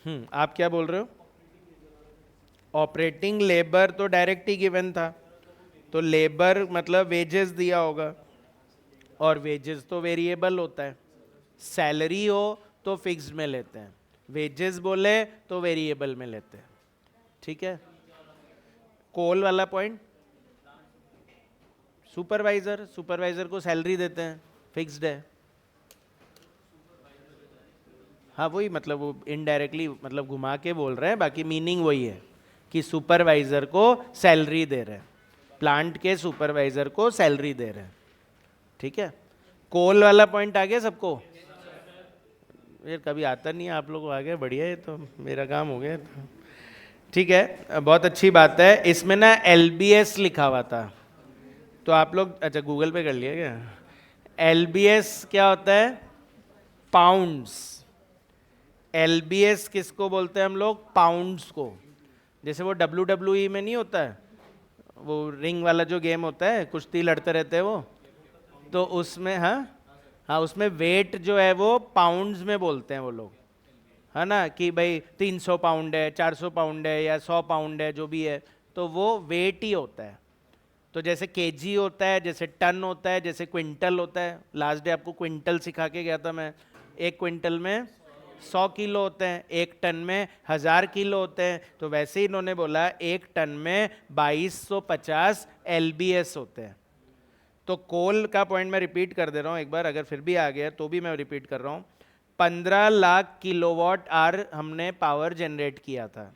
आप क्या बोल रहे हो? ऑपरेटिंग लेबर तो डायरेक्ट ही गिवन था, तो लेबर मतलब वेजेस दिया होगा, और वेजेस तो वेरिएबल होता है। सैलरी हो तो फिक्स्ड में लेते हैं, वेजेस बोले तो वेरिएबल में लेते हैं। ठीक है। कोल वाला पॉइंट, सुपरवाइजर, सुपरवाइजर को सैलरी देते हैं, फिक्स्ड है। हाँ वही, मतलब वो इनडायरेक्टली मतलब घुमा के बोल रहे हैं, बाकी मीनिंग वही है कि सुपरवाइजर को सैलरी दे रहे हैं, प्लांट के सुपरवाइजर को सैलरी दे रहे हैं। ठीक है। कोल वाला पॉइंट आ गया सबको? ये कभी आता नहीं है, आप लोग आ गए, बढ़िया है, तो मेरा काम हो गया तो। ठीक है, बहुत अच्छी बात है। इसमें ना LBS लिखा हुआ था, तो आप लोग अच्छा गूगल पे कर लिया क्या? LBS क्या होता है? पाउंड्स। LBS किसको बोलते हैं हम लोग? पाउंड्स को। जैसे वो WWE में नहीं होता है, वो रिंग वाला जो गेम होता है, कुश्ती लड़ते रहते हैं वो, तो उसमें हाँ, हाँ उसमें वेट जो है वो पाउंड्स में बोलते हैं वो लोग, है ना, कि भाई 300 पाउंड है, 400 पाउंड है, या 100 पाउंड है, जो भी है, तो वो वेट ही होता है। तो जैसे केजी होता है, जैसे टन होता है, जैसे क्विंटल होता है। लास्ट डे आपको क्विंटल सिखा के गया था मैं। एक क्विंटल में 100 किलो होते हैं, एक टन में 1000 किलो होते हैं। तो वैसे ही इन्होंने बोला एक टन में 2250 LBS होते हैं। तो कोल का पॉइंट मैं रिपीट कर दे रहा हूँ एक बार, अगर फिर भी आ गया तो भी मैं रिपीट कर रहा हूँ। 15 लाख किलोवाट आवर हमने पावर जनरेट किया था,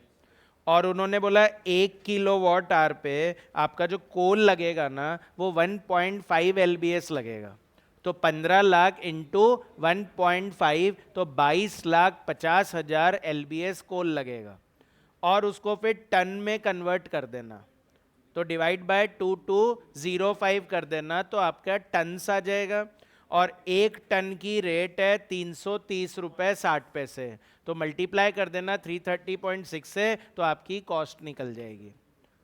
और उन्होंने बोला 1 किलोवाट आवर पे आपका जो कोल लगेगा ना वो 1.5 LBS लगेगा। तो 15 लाख इंटू 1.5, तो 22,50,000 LBS कोल लगेगा, और उसको फिर टन में कन्वर्ट कर देना, तो डिवाइड बाय 2205 कर देना, तो आपका टन्स आ जाएगा। और एक टन की रेट है 330 रुपये 60 पैसे, तो मल्टीप्लाई कर देना 330.6 से, तो आपकी कॉस्ट निकल जाएगी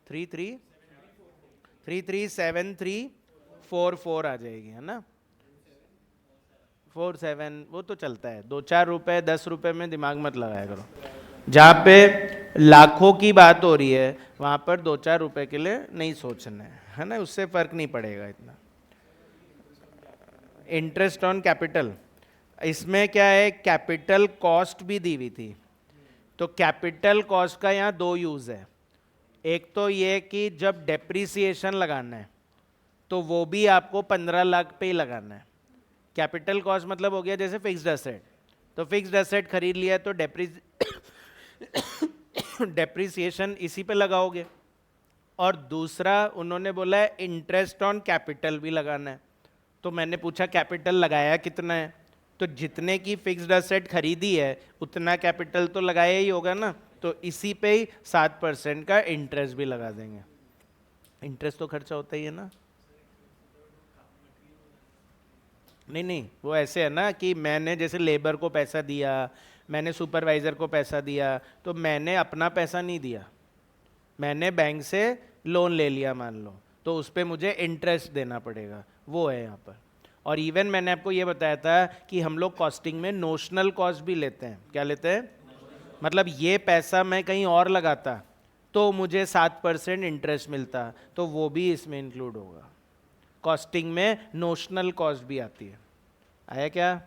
337344 आ जाएगी, है ना। 47 वो तो चलता है, 2-4 रुपए 10 रुपए में दिमाग मत लगाया करो। जहाँ पे लाखों की बात हो रही है वहाँ पर 2-4 रुपए के लिए नहीं सोचना है ना, उससे फर्क नहीं पड़ेगा इतना। इंटरेस्ट ऑन कैपिटल, इसमें क्या है, कैपिटल कॉस्ट भी दी हुई थी। तो कैपिटल कॉस्ट का यहाँ दो यूज है। एक तो ये कि जब डेप्रिसिएशन लगाना है तो वो भी आपको 15 लाख पे ही लगाना है। कैपिटल कॉस्ट मतलब हो गया जैसे फिक्स्ड एसेट, तो फिक्स्ड एसेट खरीद लिया तो डेप्रिसिएशन इसी पे लगाओगे। और दूसरा उन्होंने बोला है इंटरेस्ट ऑन कैपिटल भी लगाना है। तो मैंने पूछा कैपिटल लगाया कितना है, तो जितने की फिक्स्ड एसेट खरीदी है उतना कैपिटल तो लगाया ही होगा ना, तो इसी पे ही 7% का इंटरेस्ट भी लगा देंगे। इंटरेस्ट तो खर्चा होता ही है ना। नहीं नहीं, वो ऐसे है ना कि मैंने जैसे लेबर को पैसा दिया, मैंने सुपरवाइजर को पैसा दिया, तो मैंने अपना पैसा नहीं दिया, मैंने बैंक से लोन ले लिया मान लो, तो उस पर मुझे इंटरेस्ट देना पड़ेगा, वो है यहाँ पर। और इवन मैंने आपको ये बताया था कि हम लोग कॉस्टिंग में नोशनल कॉस्ट भी लेते हैं। क्या लेते हैं? मतलब ये पैसा मैं कहीं और लगाता तो मुझे 7% इंटरेस्ट मिलता, तो वो भी इसमें इंक्लूड होगा। कॉस्टिंग में नोशनल कॉस्ट भी आती है। आया क्या?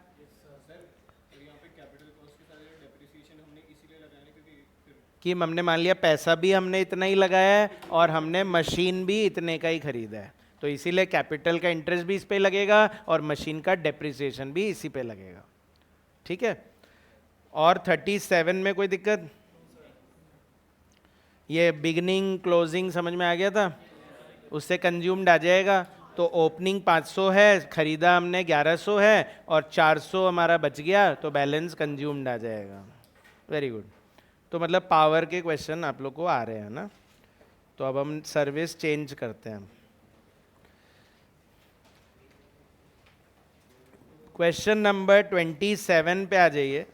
कि हमने मान लिया पैसा भी हमने इतना ही लगाया है और हमने मशीन भी इतने का ही खरीदा है, तो इसीलिए कैपिटल का इंटरेस्ट भी इस पे लगेगा और मशीन का डेप्रिसिएशन भी इसी पे लगेगा। ठीक है। और 37 में कोई दिक्कत? ये बिगनिंग क्लोजिंग समझ में आ गया था? उससे कंज्यूम्ड आ जाएगा। तो ओपनिंग 500 है, खरीदा हमने 1100 है, और 400 हमारा बच गया, तो बैलेंस कंज्यूम्ड आ जाएगा। Very good. तो मतलब पावर के क्वेश्चन आप लोग को आ रहे हैं ना। तो अब हम सर्विस चेंज करते हैं। क्वेश्चन नंबर 27 पे आ जाइए।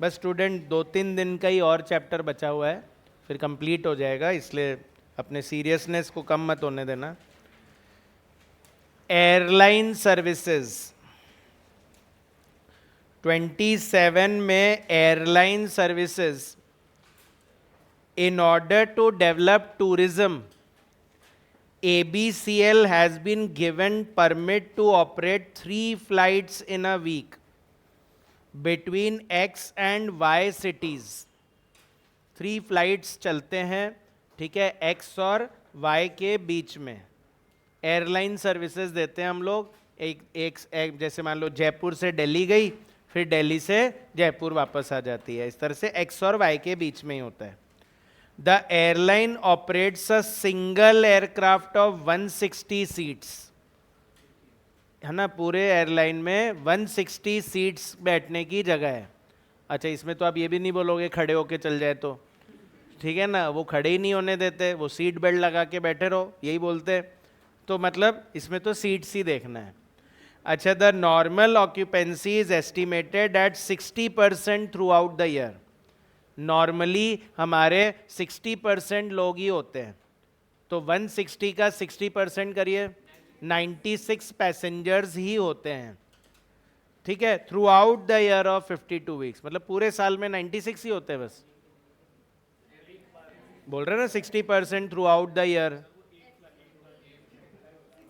बस स्टूडेंट 2-3 दिन का ही और चैप्टर बचा हुआ है, फिर कंप्लीट हो जाएगा, इसलिए अपने सीरियसनेस को कम मत होने देना। एयरलाइन सर्विसेज 27 में airline services in order to develop tourism, ABCL has been given permit to operate 3 flights in a week between X and Y cities. 3 flights चलते हैं, ठीक है, X और Y के बीच में एयरलाइन सर्विसेज देते हैं हम लोग। एक जैसे मान लो जयपुर से दिल्ली गई, फिर दिल्ली से जयपुर वापस आ जाती है, इस तरह से X और Y के बीच में ही होता है। The airline operates a single aircraft of 160 seats, है ना, पूरे एयरलाइन में 160 सीट्स बैठने की जगह है। अच्छा, इसमें तो आप ये भी नहीं बोलोगे खड़े होके चल जाए तो, ठीक है ना, वो खड़े ही नहीं होने देते, वो सीट बेल्ट लगा के बैठे रहो, यही बोलते। तो मतलब इसमें तो सीट्स ही देखना है। अच्छा, the normal occupancy is estimated at 60% through out the year. Normally हमारे 60% लोग ही होते हैं, तो 160 का 60% करिए, 96 पैसेंजर्स ही होते हैं, ठीक है, through out the year of 52 weeks. मतलब पूरे साल में 96 ही होते हैं बस, बोल रहे हैं ना 60% थ्रू आउट द ईयर।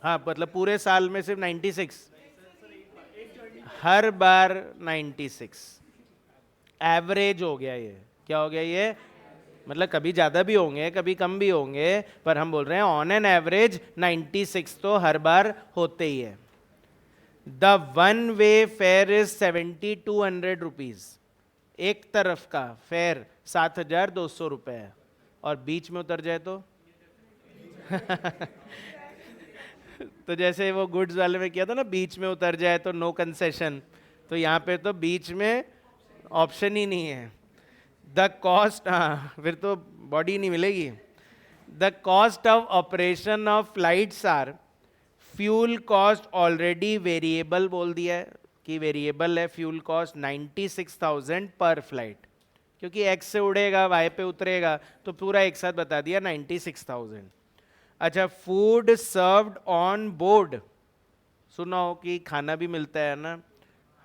हाँ, मतलब पूरे साल में सिर्फ 96, हर बार 96, एवरेज हो गया ये। क्या हो गया ये? मतलब कभी ज़्यादा भी होंगे, कभी कम भी होंगे, पर हम बोल रहे हैं ऑन एन एवरेज 96 तो हर बार होते ही है। The one way fair is 7200 rupees. एक तरफ का फेयर 7200 रुपये है, और बीच में उतर जाए तो तो जैसे वो गुड्स वाले में किया था ना, बीच में उतर जाए तो नो कंसेशन, तो यहाँ पे तो बीच में ऑप्शन ही नहीं है। द कॉस्ट, हाँ फिर तो बॉडी नहीं मिलेगी। The cost of operation of flights are, fuel cost already variable बोल दिया है कि वेरिएबल है फ्यूल कॉस्ट, 96,000 पर फ्लाइट, क्योंकि एक्स से उड़ेगा वाई पे उतरेगा, तो पूरा एक साथ बता दिया 96,000। अच्छा, फूड सर्व्ड ऑन बोर्ड, सुना हो कि खाना भी मिलता है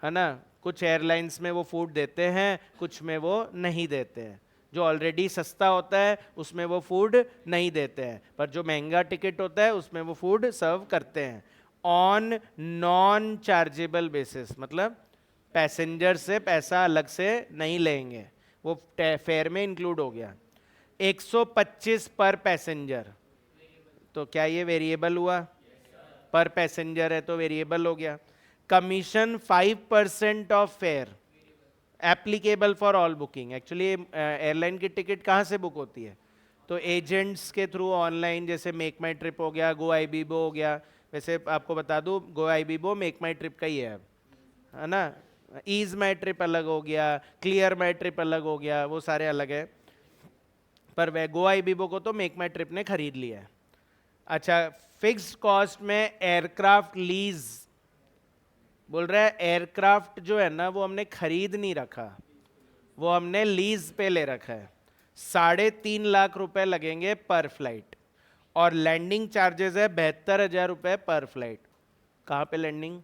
ना, कुछ एयरलाइंस में वो फूड देते हैं, कुछ में वो नहीं देते हैं। जो ऑलरेडी सस्ता होता है उसमें वो फूड नहीं देते हैं, पर जो महंगा टिकट होता है उसमें वो फूड सर्व करते हैं ऑन नॉन चार्जेबल बेसिस। मतलब पैसेंजर से पैसा अलग से नहीं लेंगे, वो फेयर में इंक्लूड हो गया। 125 पर पैसेंजर, तो क्या ये वेरिएबल हुआ? पर पैसेंजर है तो वेरिएबल हो गया। Commission 5% of fair applicable for all booking. Actually airline की टिकट कहाँ से बुक होती है? तो एजेंट्स के थ्रू ऑनलाइन, जैसे मेक माई ट्रिप हो गया, गो आई बीबो हो गया। वैसे आपको बता दूँ, गो आई बीबो मेक माई ट्रिप का ही है ना। ईज माई ट्रिप अलग हो गया, क्लियर माई ट्रिप अलग हो गया, वो सारे अलग है, पर वह गो आई बीबो को तो मेक माई ट्रिप ने खरीद लिया है। अच्छा, फिक्स्ड कॉस्ट में एयरक्राफ्ट लीज बोल रहा है, एयरक्राफ्ट जो है ना वो हमने खरीद नहीं रखा, वो हमने लीज पे ले रखा है। 3.5 लाख रुपए लगेंगे पर फ्लाइट, और लैंडिंग चार्जेस है 72,000 रुपये पर फ्लाइट। कहाँ पे लैंडिंग?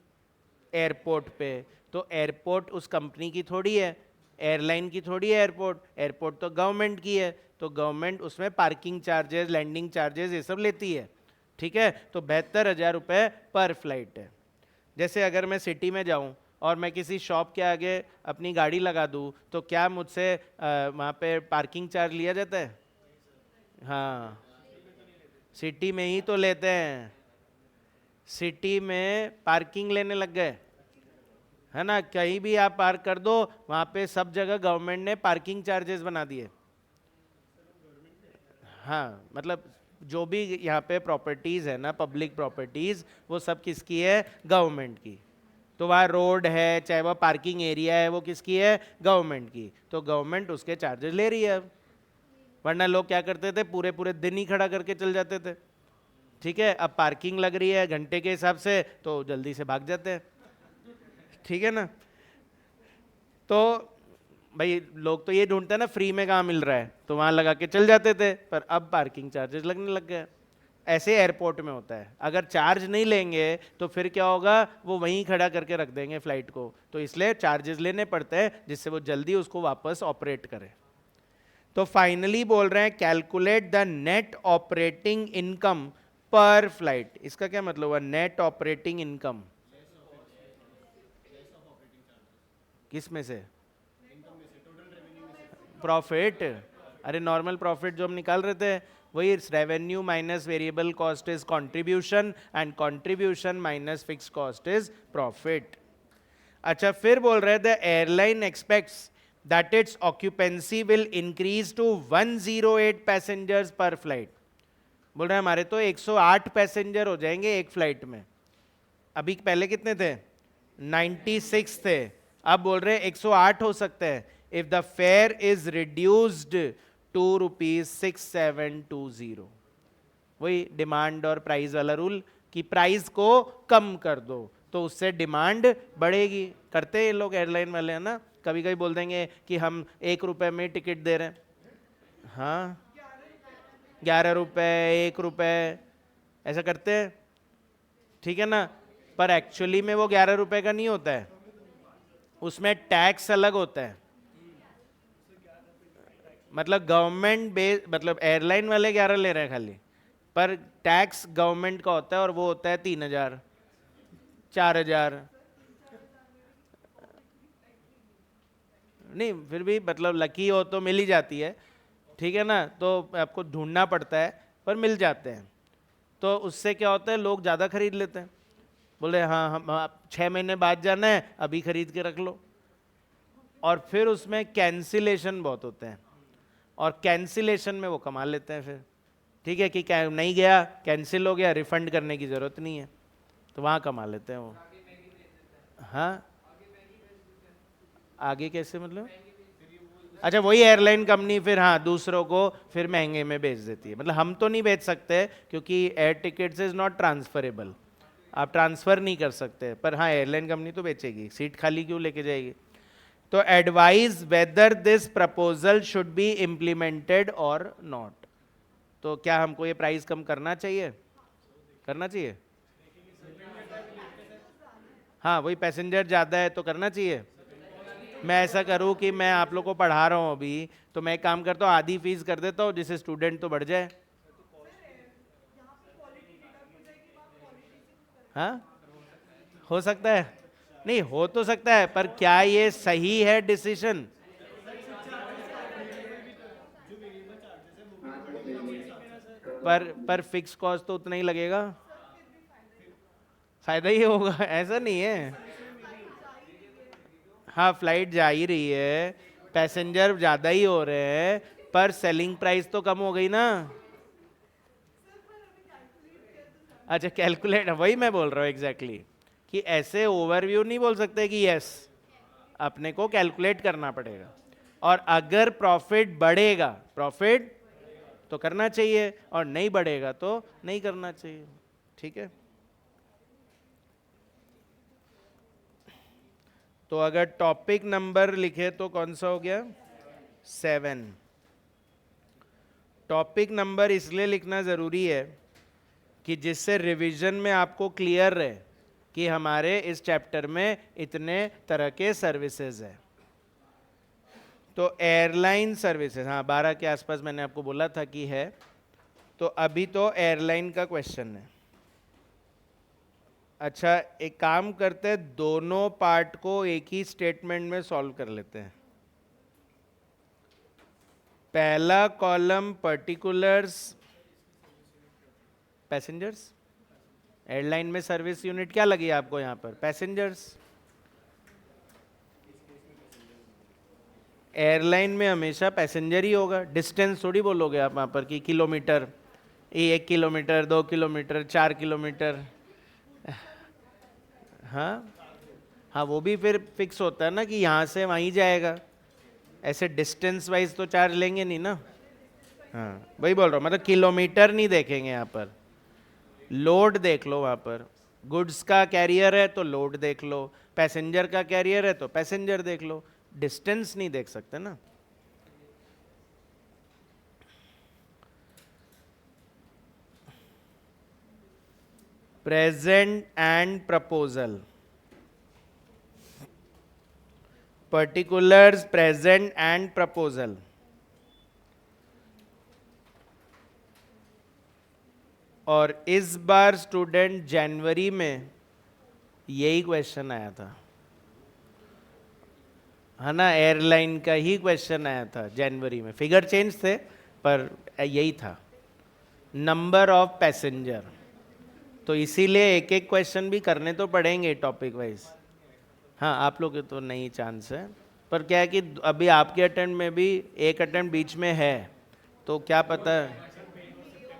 एयरपोर्ट पे। तो एयरपोर्ट उस कंपनी की थोड़ी है, एयरलाइन की थोड़ी है एयरपोर्ट, एयरपोर्ट तो गवर्नमेंट की है, तो गवर्नमेंट उसमें पार्किंग चार्जेस, लैंडिंग चार्जेस ये सब लेती है, ठीक है। तो 72,000 रुपये पर फ्लाइट है। जैसे अगर मैं सिटी में जाऊं और मैं किसी शॉप के आगे अपनी गाड़ी लगा दूं, तो क्या मुझसे वहाँ पे पार्किंग चार्ज लिया जाता है? हाँ, सिटी में ही तो लेते हैं, सिटी में पार्किंग लेने लग गए, है ना। कहीं भी आप पार्क कर दो, वहाँ पे सब जगह गवर्नमेंट ने पार्किंग चार्जेस बना दिए। हाँ, मतलब जो भी यहाँ पे प्रॉपर्टीज़ है ना, पब्लिक प्रॉपर्टीज़, वो सब किसकी है? गवर्नमेंट की। तो वहाँ रोड है, चाहे वह पार्किंग एरिया है, वो किसकी है? गवर्नमेंट की। तो गवर्नमेंट उसके चार्जेस ले रही है। वरना लोग क्या करते थे, पूरे पूरे दिन ही खड़ा करके चल जाते थे, ठीक है। अब पार्किंग लग रही है घंटे के हिसाब से, तो जल्दी से भाग जाते हैं, ठीक है ना। तो भाई लोग तो ये ढूंढते हैं ना फ्री में कहाँ मिल रहा है, तो वहाँ लगा के चल जाते थे, पर अब पार्किंग चार्जेस लगने लग गए। ऐसे एयरपोर्ट में होता है, अगर चार्ज नहीं लेंगे तो फिर क्या होगा, वो वहीं खड़ा करके रख देंगे फ्लाइट को, तो इसलिए चार्जेस लेने पड़ते हैं जिससे वो जल्दी उसको वापस ऑपरेट करे। तो फाइनली बोल रहे हैं calculate the net operating income per flight. इसका क्या मतलब हुआ नेट ऑपरेटिंग इनकम? किस में से? प्रॉफिट। अरे नॉर्मल प्रॉफिट जो हम निकाल रहे थे वही, revenue minus variable cost is contribution and contribution minus fix cost is profit. अच्छा फिर बोल रहे थे airline expects that it's occupancy will increase to 108 passengers per flight. बोल रहे हैं हमारे तो 108 पैसेंजर हो जाएंगे एक फ्लाइट में, अभी पहले कितने थे? 96 थे, अब बोल रहे हैं 108 हो सकते हैं if the fare is reduced to ₹6720। वही डिमांड और प्राइस वाला रूल कि प्राइस को कम कर दो तो उससे डिमांड बढ़ेगी। करते हैं ये लोग एयरलाइन वाले, है ना, कभी कभी बोल देंगे कि हम ₹1 में टिकट दे रहे हैं, हाँ 11 रुपए, ₹1 ऐसा करते हैं, ठीक है ना, पर एक्चुअली में वो ₹11 का नहीं होता है, उसमें टैक्स अलग होता है। मतलब गवर्नमेंट बेस, मतलब एयरलाइन वाले 11 ले रहे हैं खाली, पर टैक्स गवर्नमेंट का होता है और वो होता है 3000 4000। नहीं फिर भी मतलब लकी हो तो मिल ही जाती है, ठीक है ना, तो आपको ढूंढना पड़ता है पर मिल जाते हैं। तो उससे क्या होता है लोग ज़्यादा खरीद लेते हैं, बोले हाँ हम 6 महीने बाद जाना है अभी खरीद के रख लो। और फिर उसमें कैंसिलेशन बहुत होते हैं और कैंसिलेशन में वो कमा लेते हैं फिर, ठीक है कि नहीं गया, कैंसिल हो गया, रिफंड करने की ज़रूरत नहीं है, तो वहाँ कमा लेते हैं वो। हाँ आगे कैसे मतलब? अच्छा वही एयरलाइन कंपनी फिर हाँ दूसरों को फिर महंगे में बेच देती है, मतलब हम तो नहीं बेच सकते क्योंकि air tickets is not transferable, आप ट्रांसफर नहीं कर सकते, पर हाँ एयरलाइन कंपनी तो बेचेगी, सीट खाली क्यों लेके जाएगी। तो advise whether this proposal should be implemented और नॉट। तो क्या हमको ये प्राइस कम करना चाहिए? करना चाहिए, हाँ वही पैसेंजर ज़्यादा है तो करना चाहिए। मैं ऐसा करूँ कि मैं आप लोग को पढ़ा रहा हूँ अभी, तो मैं एक काम करता हूँ आधी फीस कर देता हूँ जिससे स्टूडेंट तो बढ़ जाए। हाँ हो सकता है, नहीं हो तो सकता है, पर क्या ये सही है डिसीजन? पर फिक्स कॉस्ट तो उतना ही लगेगा, फायदा ही होगा ऐसा नहीं है। हाँ फ्लाइट जा ही रही है, पैसेंजर ज़्यादा ही हो रहे हैं, पर सेलिंग प्राइस तो कम हो गई ना। अच्छा कैलकुलेट, वही मैं बोल रहा हूँ एग्जैक्टली कि ऐसे ओवरव्यू नहीं बोल सकते कि यस, अपने को कैलकुलेट करना पड़ेगा। और अगर प्रॉफिट बढ़ेगा, प्रॉफिट तो करना चाहिए, और नहीं बढ़ेगा तो नहीं करना चाहिए, ठीक है। तो अगर टॉपिक नंबर लिखे तो कौन सा हो गया? 7। टॉपिक नंबर इसलिए लिखना ज़रूरी है कि जिससे रिवीजन में आपको क्लियर रहे कि हमारे इस चैप्टर में इतने तरह के सर्विसेज है। तो एयरलाइन सर्विसेज, हाँ 12 के आसपास मैंने आपको बोला था कि है, तो अभी तो एयरलाइन का क्वेश्चन है। अच्छा एक काम करते हैं, दोनों पार्ट को एक ही स्टेटमेंट में सॉल्व कर लेते हैं। पहला कॉलम पर्टिकुलर्स पैसेंजर्स, एयरलाइन में सर्विस यूनिट क्या लगी आपको यहाँ पर? पैसेंजर्स। एयरलाइन में हमेशा पैसेंजर ही होगा, डिस्टेंस थोड़ी बोलोगे आप वहाँ पर कि किलोमीटर, ये 1 किलोमीटर 2 किलोमीटर 4 किलोमीटर, हाँ हाँ वो भी फिर फिक्स होता है ना कि यहाँ से वहीं जाएगा, ऐसे डिस्टेंस वाइज तो चार्ज लेंगे नहीं ना। हाँ वही बोल रहा हूँ, मतलब किलोमीटर नहीं देखेंगे यहाँ पर, लोड देख लो, वहाँ पर गुड्स का कैरियर है तो लोड देख लो, पैसेंजर का कैरियर है तो पैसेंजर देख लो, डिस्टेंस नहीं देख सकते ना। present and proposal. Particulars, present and proposal. और इस बार स्टूडेंट जनवरी में यही क्वेश्चन आया था, है ना, एयरलाइन का ही क्वेश्चन आया था जनवरी में, फिगर चेंज थे पर यही था, नंबर ऑफ पैसेंजर। तो इसीलिए एक एक क्वेश्चन भी करने तो पड़ेंगे टॉपिक वाइज। हाँ, आप लोग के तो नहीं चांस है, पर क्या है कि अभी आपके अटेम्प्ट में भी एक अटेम्प्ट बीच में है, तो क्या पता है।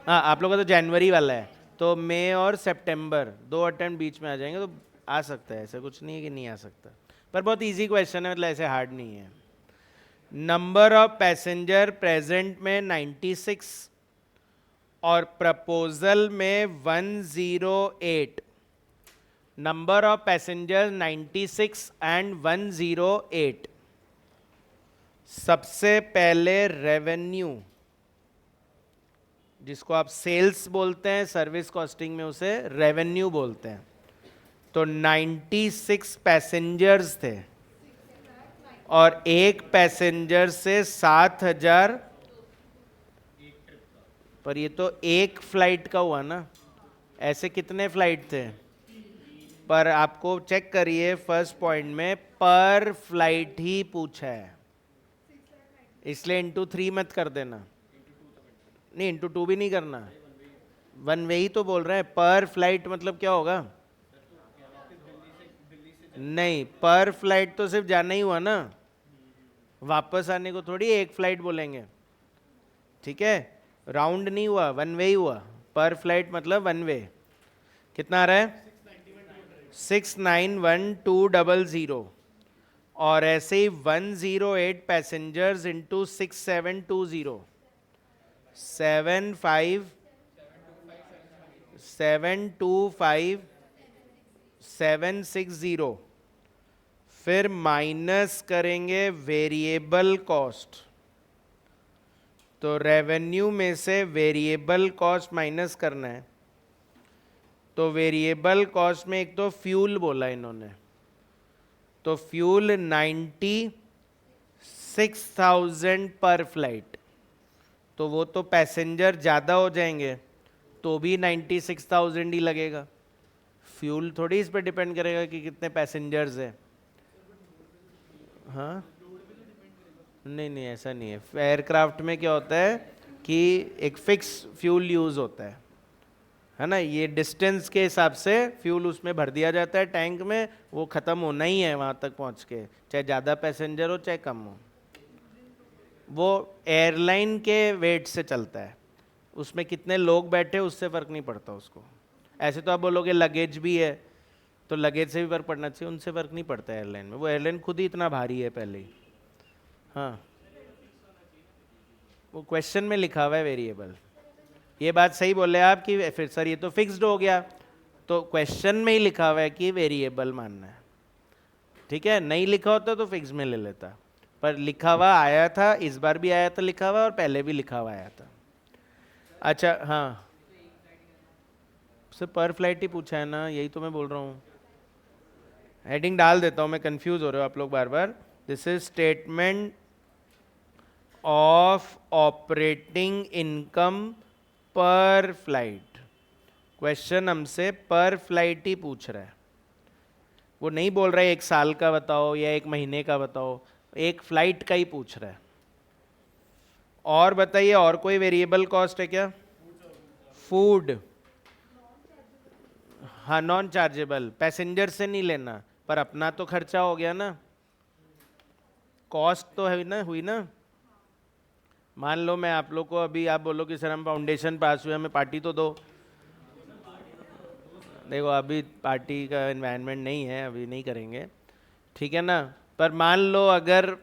हाँ, आप लोगों का तो जनवरी वाला है, तो मई और सितंबर 2 अटेम्प्ट बीच में आ जाएंगे, तो आ सकता है, ऐसा कुछ नहीं है कि नहीं आ सकता, पर बहुत इजी क्वेश्चन है, मतलब ऐसे हार्ड नहीं है। नंबर ऑफ पैसेंजर प्रेजेंट में 96 और प्रपोजल में 108। Number of passenger 96 and 108। सबसे पहले रेवेन्यू, जिसको आप सेल्स बोलते हैं, सर्विस कॉस्टिंग में उसे रेवेन्यू बोलते हैं। तो 96 पैसेंजर्स थे और एक पैसेंजर से 7,000, पर ये तो एक फ्लाइट का हुआ ना, ऐसे कितने फ्लाइट थे। पर आपको चेक करिए फर्स्ट पॉइंट में पर फ्लाइट ही पूछा है, इसलिए इंटू 3 मत कर देना, नहीं इंटू 2 भी नहीं करना, वन वे ही तो बोल रहे हैं। पर फ्लाइट मतलब क्या होगा, नहीं पर फ्लाइट तो सिर्फ जाना ही हुआ ना, वापस आने को थोड़ी एक फ्लाइट बोलेंगे, ठीक है, राउंड नहीं हुआ, वन वे ही हुआ। पर फ्लाइट मतलब वन वे। कितना आ रहा है, 691,200, और ऐसे ही 108 पैसेंजर्स इंटू 6720, 75760, फिर माइनस करेंगे वेरिएबल कॉस्ट। तो रेवेन्यू में से वेरिएबल कॉस्ट माइनस करना है, तो वेरिएबल कॉस्ट में एक तो फ्यूल बोला इन्होंने, तो फ्यूल 96,000 पर फ्लाइट, तो वो तो पैसेंजर ज़्यादा हो जाएंगे तो भी 96,000 ही लगेगा, फ्यूल थोड़ी इस पर डिपेंड करेगा कि कितने पैसेंजर्स है। हाँ, नहीं नहीं ऐसा नहीं है, एयरक्राफ्ट में क्या होता है कि एक फिक्स फ्यूल यूज़ होता है ना, ये डिस्टेंस के हिसाब से फ्यूल उसमें भर दिया जाता है टैंक में, वो ख़त्म होना ही है वहाँ तक पहुँच के, चाहे ज़्यादा पैसेंजर हो चाहे कम हो, वो एयरलाइन के वेट से चलता है, उसमें कितने लोग बैठे उससे फ़र्क नहीं पड़ता उसको। ऐसे तो आप बोलोगे लगेज भी है, तो लगेज से भी फ़र्क पड़ना चाहिए, उनसे फ़र्क नहीं पड़ता एयरलाइन में, वो एयरलाइन खुद ही इतना भारी है पहले ही। हाँ, वो क्वेश्चन में लिखा हुआ है वेरिएबल, ये बात सही बोले आप कि फिर सर ये तो फिक्स्ड हो गया, तो क्वेश्चन में ही लिखा हुआ है कि वेरिएबल मानना है, ठीक है, नहीं लिखा होता तो फिक्स में ले लेता, पर लिखा हुआ आया था, इस बार भी आया था लिखा हुआ, और पहले भी लिखा हुआ आया था। अच्छा हाँ, सर पर फ्लाइट ही पूछा है ना, यही तो मैं बोल रहा हूँ, हेडिंग डाल देता हूँ मैं, कंफ्यूज हो रहे हो आप लोग बार बार। This is statement of operating income per flight, question हमसे पर फ्लाइट ही पूछ रहा है, वो नहीं बोल रहा है 1 साल का बताओ या 1 महीने का बताओ, एक फ्लाइट का ही पूछ रहा है। और बताइए, और कोई वेरिएबल कॉस्ट है क्या, फूड, हाँ नॉन चार्जेबल, पैसेंजर से नहीं लेना, पर अपना तो खर्चा हो गया ना, कॉस्ट तो है ना, हुई ना। मान लो मैं आप लोग को अभी, आप बोलो कि सर हम फाउंडेशन पास हुए, हमें पार्टी तो दो, देखो अभी पार्टी का एनवायरनमेंट नहीं है, अभी नहीं करेंगे, ठीक है ना, पर मान लो अगर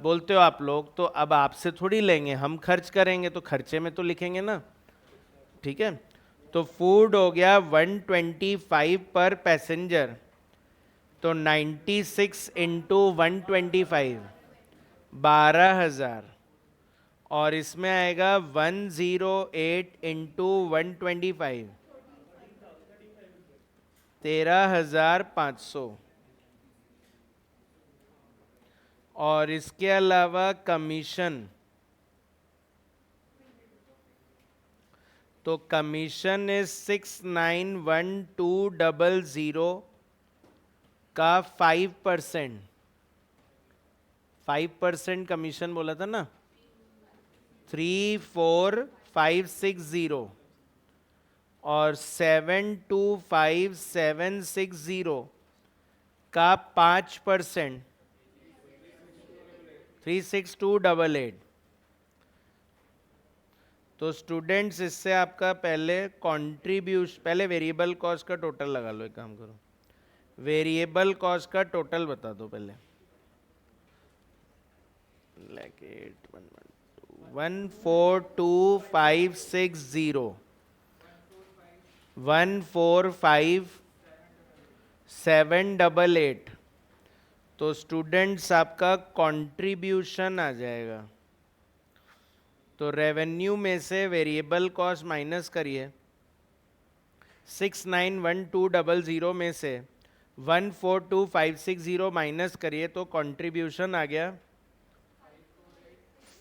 बोलते हो आप लोग, तो अब आपसे थोड़ी लेंगे, हम खर्च करेंगे तो खर्चे में तो लिखेंगे ना, ठीक है। तो फूड हो गया 125 पर पैसेंजर, तो 96 इंटू 125 12,000, और इसमें आएगा 108 इंटू 125 13,500 और इसके अलावा कमीशन, तो कमीशन इज 691200 का 5%, 5% कमीशन बोला था ना, 34560 और 725760 का 5%, 36288। तो स्टूडेंट्स इससे आपका पहले कंट्रीब्यूशन, पहले वेरिएबल कॉस्ट का टोटल लगा लो, एक काम करो, वेरिएबल कॉस्ट का टोटल बता दो पहले। 142,560, 145,788। तो स्टूडेंट्स आपका कंट्रीब्यूशन आ जाएगा। तो रेवेन्यू में से वेरिएबल कॉस्ट माइनस करिए, 691200 में से 142,560 माइनस करिए, तो कंट्रीब्यूशन आ गया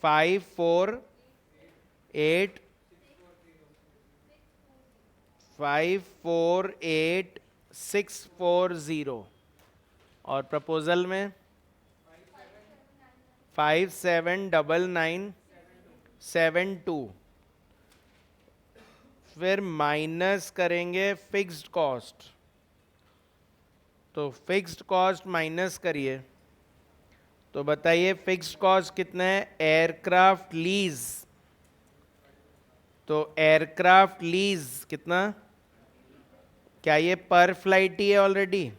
548,640 और प्रपोजल में 579972। फिर माइनस करेंगे फिक्स्ड कॉस्ट, तो फिक्स्ड कॉस्ट माइनस करिए, तो बताइए फिक्स्ड कॉस्ट कितना है? एयरक्राफ्ट लीज, तो एयरक्राफ्ट लीज कितना? क्या ये पर फ्लाइट ही है ऑलरेडी?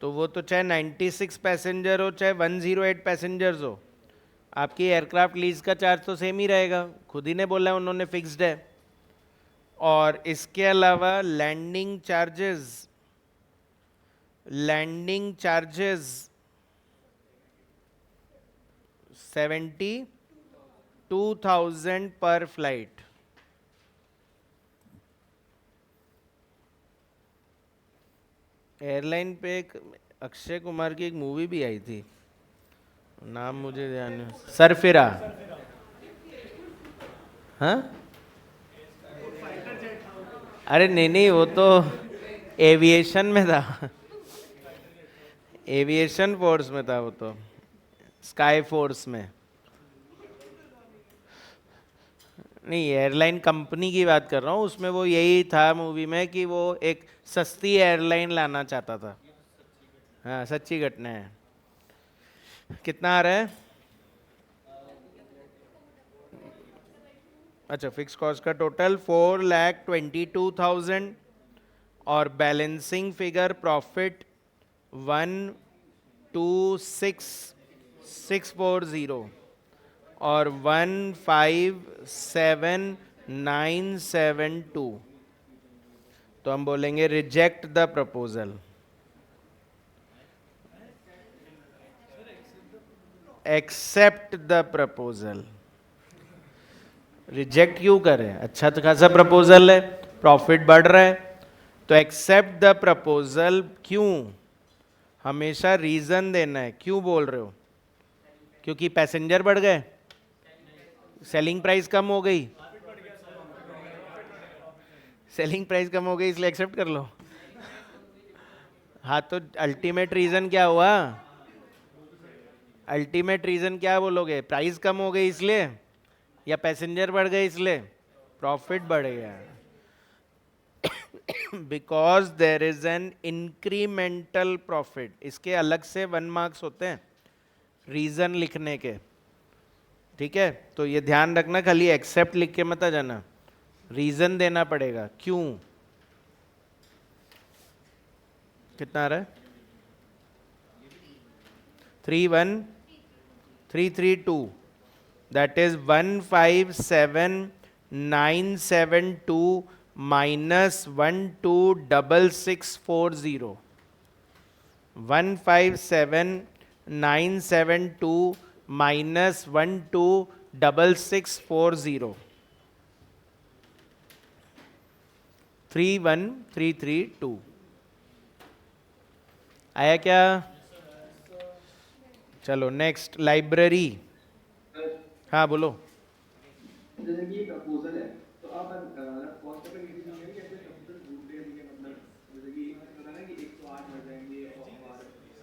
तो वो तो चाहे 96 पैसेंजर हो चाहे 108 पैसेंजर्स हो, आपकी एयरक्राफ्ट लीज का चार्ज तो सेम ही रहेगा, खुद ही ने बोला है उन्होंने फिक्स्ड है। और इसके अलावा लैंडिंग चार्जेस, लैंडिंग चार्जेस 72,000 पर फ्लाइट। एयरलाइन पे एक अक्षय कुमार की एक मूवी भी आई थी, नाम मुझे ध्यान नहीं, सरफिरा, हाँ? अरे नहीं नहीं, वो तो एविएशन में था, एविएशन फोर्स में था वो तो, स्काई फोर्स में नहीं, एयरलाइन कंपनी की बात कर रहा हूँ, उसमें वो यही था मूवी में कि वो एक सस्ती एयरलाइन लाना चाहता था। हाँ, सच्ची घटना है। कितना आ रहा है? अच्छा, फिक्स कॉस्ट का टोटल 4,22,000 और बैलेंसिंग फिगर प्रॉफिट 126,640 और 157,972। तो हम बोलेंगे reject the proposal, accept the proposal. Reject क्यों करें? अच्छा तो खासा प्रपोजल है, प्रॉफिट बढ़ रहा है, तो एक्सेप्ट द प्रपोजल। क्यों? हमेशा रीजन देना है, क्यों बोल रहे हो? क्योंकि पैसेंजर बढ़ गए, सेलिंग प्राइस कम हो गई, सेलिंग प्राइस कम हो गई इसलिए एक्सेप्ट कर लो। हाँ, तो अल्टीमेट रीजन क्या हुआ? अल्टीमेट रीजन क्या बोलोगे? प्राइस कम हो गई इसलिए, या पैसेंजर बढ़ गए इसलिए? प्रॉफिट बढ़ गया, because there is an incremental profit. इसके अलग से 1 मार्क्स होते हैं रीजन लिखने के, ठीक है? तो ये ध्यान रखना, खाली एक्सेप्ट लिख के मत आ जाना, रीजन देना पड़ेगा क्यों। कितना आ रहा है? 31332, that is 157,972 minus 126640, 157,972 minus 126640, 31332। आया क्या? चलो नेक्स्ट, लाइब्रेरी। हाँ बोलो। जैसे कि प्रपोजल है, तो आप कॉस्ट पे किसी नहीं है कि ऐसे प्रपोजल ढूंढते रहेंगे, मतलब जैसे कि पता ना कि 108 भर जाएंगे और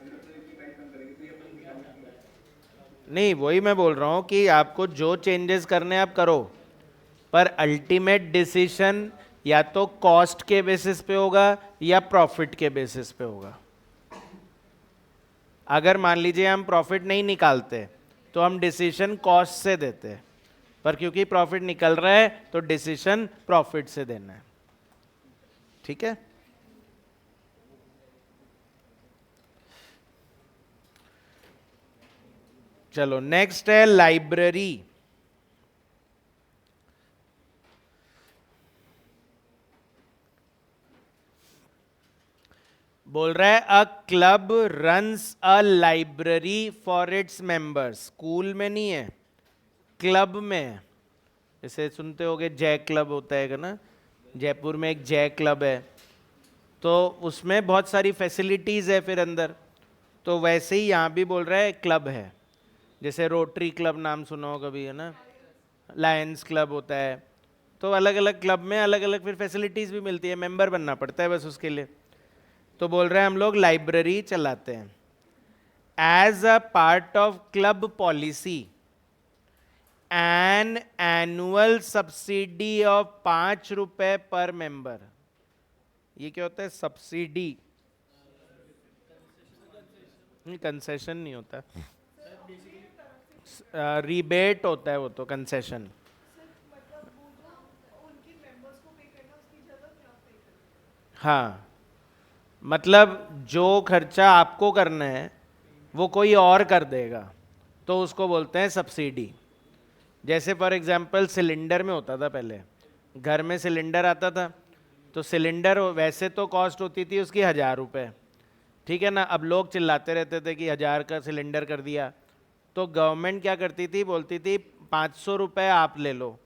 अगर अपने की प्राइस कम करेंगे तो ये अपन की कमीशन है। नहीं, वही मैं बोल रहा हूँ कि आपको जो चेंजेस करने आप करो, पर अल्टीमेट डिसीजन या तो कॉस्ट के बेसिस पे होगा या प्रॉफिट के बेसिस पे होगा। अगर मान लीजिए हम प्रॉफिट नहीं निकालते तो हम डिसीजन कॉस्ट से देते हैं, पर क्योंकि प्रॉफिट निकल रहा है तो डिसीजन प्रॉफिट से देना है। ठीक है? चलो नेक्स्ट है लाइब्रेरी। बोल रहा है a club runs a library for its members. School में नहीं है, क्लब में है। जैसे सुनते होगे जय क्लब होता है ना, जयपुर में एक जय क्लब है, तो उसमें बहुत सारी फैसिलिटीज है फिर अंदर। तो वैसे ही यहाँ भी बोल रहा है क्लब है। जैसे रोटरी क्लब नाम सुना हो कभी, है ना, लायंस क्लब होता है। तो अलग अलग क्लब में अलग अलग फिर फैसिलिटीज भी मिलती है, मेंबर बनना पड़ता है बस उसके लिए। तो बोल रहे हैं हम लोग लाइब्रेरी चलाते हैं as a part of club policy, an annual subsidy of 5 रुपए पर मेंबर। ये क्या होता है सब्सिडी? नहीं, कंसेशन नहीं होता, रिबेट होता है वो तो, कंसेशन। हाँ, मतलब जो खर्चा आपको करना है वो कोई और कर देगा, तो उसको बोलते हैं सब्सिडी। जैसे फॉर एग्जांपल सिलेंडर में होता था पहले, घर में सिलेंडर आता था, तो सिलेंडर वैसे तो कॉस्ट होती थी उसकी 1,000 रुपये, ठीक है ना। अब लोग चिल्लाते रहते थे कि 1,000 का सिलेंडर कर दिया, तो गवर्नमेंट क्या करती थी, बोलती थी 500 रुपये आप ले लो,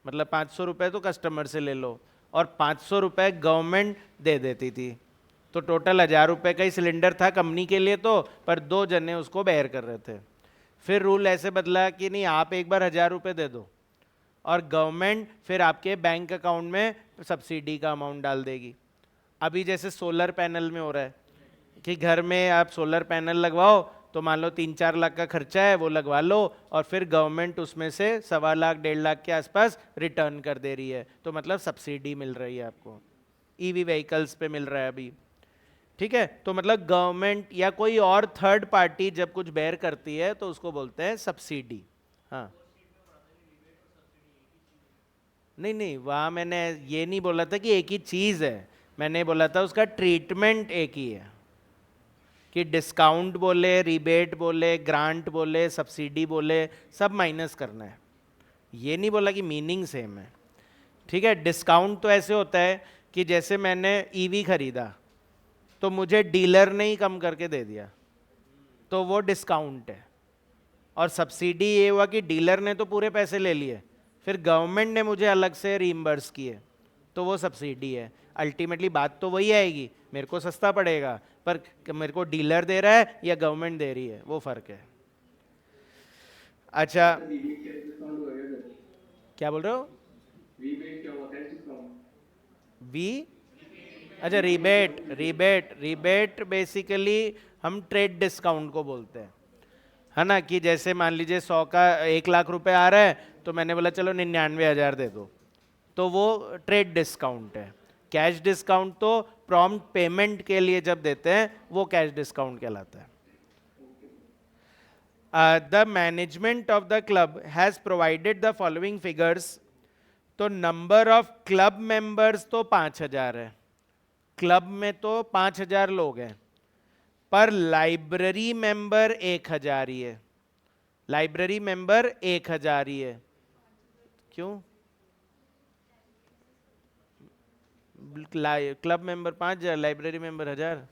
मतलब 500 रुपये तो कस्टमर से ले लो, और 500 रुपये गवर्नमेंट दे देती थी। तो टोटल 1,000 रुपये का ही सिलेंडर था कंपनी के लिए तो, पर 2 जने उसको बेयर कर रहे थे। फिर रूल ऐसे बदला कि नहीं, आप एक बार 1,000 रुपये दे दो और गवर्नमेंट फिर आपके बैंक अकाउंट में सब्सिडी का अमाउंट डाल देगी। अभी जैसे सोलर पैनल में हो रहा है कि घर में आप सोलर पैनल लगवाओ, तो मान लो 3-4 लाख का खर्चा है, वो लगवा लो, और फिर गवर्नमेंट उसमें से 1.25 लाख 1.5 लाख के आसपास रिटर्न कर दे रही है, तो मतलब सब्सिडी मिल रही है आपको। ईवी व्हीकल्स पे मिल रहा है अभी। ठीक है, तो मतलब गवर्नमेंट या कोई और थर्ड पार्टी जब कुछ बेयर करती है तो उसको बोलते हैं सब्सिडी। हाँ, नहीं नहीं, वहाँ मैंने ये नहीं बोला था कि एक ही चीज़ है, मैंने बोला था उसका ट्रीटमेंट एक ही है, कि डिस्काउंट बोले, रिबेट बोले, ग्रांट बोले, सब्सिडी बोले, सब माइनस करना है। ये नहीं बोला कि मीनिंग सेम है। ठीक है, डिस्काउंट तो ऐसे होता है कि जैसे मैंने ईवी खरीदा तो मुझे डीलर ने ही कम करके दे दिया, तो वो डिस्काउंट है। और सब्सिडी ये हुआ कि डीलर ने तो पूरे पैसे ले लिए, फिर गवर्नमेंट ने मुझे अलग से रीइंबर्स किए, तो वो सब्सिडी है। अल्टीमेटली बात तो वही आएगी, मेरे को सस्ता पड़ेगा, पर मेरे को डीलर दे रहा है या गवर्नमेंट दे रही है, वो फर्क है। अच्छा, सर रीबेट क्या डिस्काउंट होगा क्या सर? क्या बोल रहे हो? रीबेट क्या होता है डिस्काउंट? वी, अच्छा, रिबेट, रिबेट रिबेट बेसिकली हम ट्रेड डिस्काउंट को बोलते हैं, है ना। कि जैसे मान लीजिए 100 का 1 लाख रुपए आ रहा है, तो मैंने बोला चलो 99,000 दे दो, तो वो ट्रेड डिस्काउंट है। कैश डिस्काउंट तो प्रॉम्प्ट पेमेंट के लिए जब देते हैं वो कैश डिस्काउंट कहलाता है। The management of the club has provided the following figures. तो नंबर ऑफ क्लब मेंबर्स तो 5,000 है, क्लब में तो 5,000 लोग हैं, पर लाइब्रेरी मेंबर 1,000 ही है। लाइब्रेरी मेंबर 1,000 ही है। क्यों? क्लब मेंबर 5,000, लाइब्रेरी मेंबर 1,000,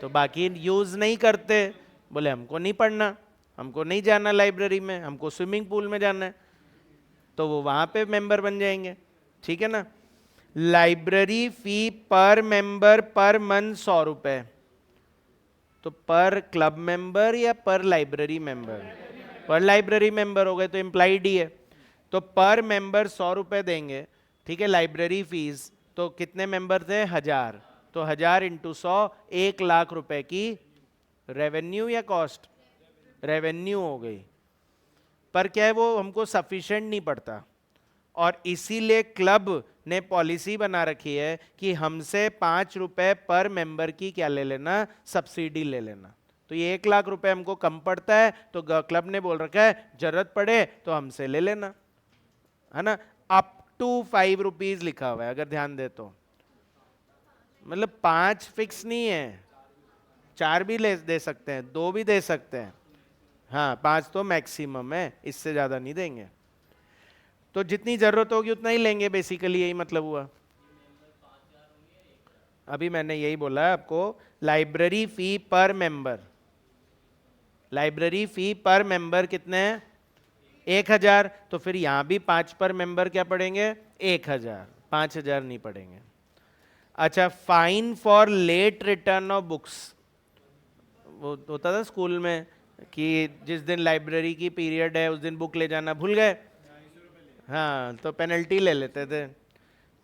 तो बाकी यूज नहीं करते। बोले हमको नहीं पढ़ना, हमको नहीं जाना लाइब्रेरी में, हमको स्विमिंग पूल में जाना है, तो वो वहां पे मेंबर बन जाएंगे। ठीक है ना। लाइब्रेरी फी पर मेंबर पर मंथ 100 रुपए, तो पर क्लब मेंबर या पर लाइब्रेरी मेंबर? पर लाइब्रेरी मेंबर हो गए तो इम्प्लाइड ही है। तो पर मेंबर 100 रुपए देंगे, ठीक है, लाइब्रेरी फीस। तो कितने मेंबर थे? 1000। तो 1000 इंटू 100, 1,00,000 रुपए की रेवेन्यू या कॉस्ट? रेवेन्यू हो गई। पर क्या है, वो हमको सफिशिएंट नहीं पड़ता, और इसीलिए क्लब ने पॉलिसी बना रखी है कि हमसे 5 रुपए पर मेंबर की क्या ले लेना? सब्सिडी ले लेना। तो ये 1,00,000 रुपए हमको कम पड़ता है, तो क्लब ने बोल रखा है जरूरत पड़े तो हमसे ले लेना, है ना। अप टू 5 रुपीज लिखा हुआ है, अगर ध्यान दे तो। मतलब 5 फिक्स नहीं है, 4 भी दे सकते हैं, 2 भी दे सकते हैं। हाँ, 5 तो मैक्सिमम है, इससे ज्यादा नहीं देंगे। तो जितनी जरूरत होगी उतना ही लेंगे, बेसिकली यही मतलब हुआ। अभी मैंने यही बोला है आपको, लाइब्रेरी फी पर मेंबर, लाइब्रेरी फी पर मेंबर कितने हैं? 1,000। तो फिर यहां भी 5 पर मेंबर क्या पड़ेंगे? 1,000, 5,000 नहीं पड़ेंगे। अच्छा, fine for late return of books, वो होता था स्कूल में कि जिस दिन लाइब्रेरी की पीरियड है उस दिन बुक ले जाना भूल गए, हाँ, तो पेनल्टी ले लेते थे।